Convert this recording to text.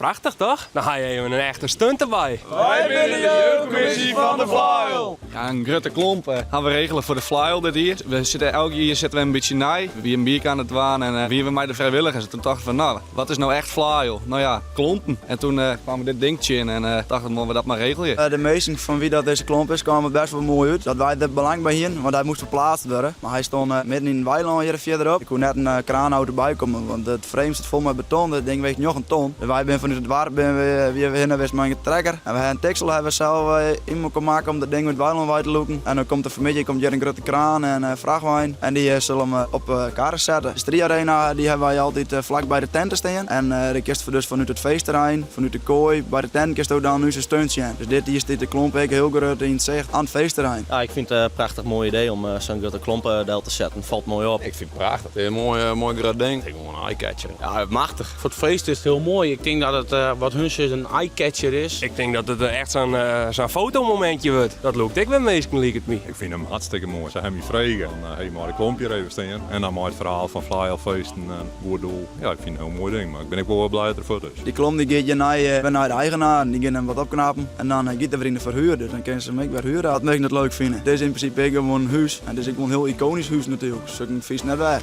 prachtig toch? Dan ga je even een echte stunt erbij. Wij zijn de jeugdcommissie van de Flyle. Ja, een grote klomp gaan we regelen voor de Flyle dit hier. Elke jaar zitten we een beetje naai. Wie een bier aan het waan en wie we mij de vrijwilligers. En toen dachten we van, nou, wat is nou echt Flyle? Nou ja, klompen. En toen kwamen we dit dingetje in en dachten we dat maar regelen. De meesten van wie dat deze klomp is, kwamen best wel mooi uit. Dat wij er belang bij hier, want hij moest verplaatst worden. Maar hij stond midden in een weiland hier verderop. Ik kon net een kraanauto erbij komen, want het frame zit vol met beton. Dat ding weegt nog een ton. Dus wij zijn vanuit het water weer beginnen met een trekker. En we hebben een teksel hebben we zelf in moeten maken om dat ding met weiland uit te lopen. En dan komt er vanmiddag hier een grote kraan en vrachtwagen. En die zullen hem op karren zetten. De striarena die hebben wij altijd vlak bij de tenten staan. En de kist dus vanuit het feestterrein, vanuit de kooi, bij de tent kist ook dan nu zijn steuntje in. Dus dit hier zit de klomp heel groot in het zicht aan het feestterrein. Ja, ik vind het een prachtig mooi idee om zo'n grote klompen te zetten. Het valt mooi op. Ik vind het prachtig. Het is een mooi groot ding. Ik gewoon een eye-catcher. Ja, machtig. Voor het feest is het heel mooi. Ik denk dat het wat hun is een eye-catcher is. Ik denk dat het echt zo'n fotomomentje wordt. Dat loopt ik wel meestal liek het me. Ik vind hem hartstikke mooi. Ze hebben me vragen. Hey, maar de klompje even staan. En dan maar het verhaal van Flyalfeesten en Boerdoel. Ja, ik vind het een heel mooi ding. Maar ik ben ook wel blij ervoor. Dus. Die klomp die gaat je naar de eigenaar. Die gaan hem wat opknapen. En dan gaat er weer in de verhuur. Dus dan kunnen ze hem ook weer huren. Dat mag ik het leuk vinden. Dit is in principe gewoon een huis. En dit is ook een heel iconisch huis natuurlijk. Dus ik vind het net weg.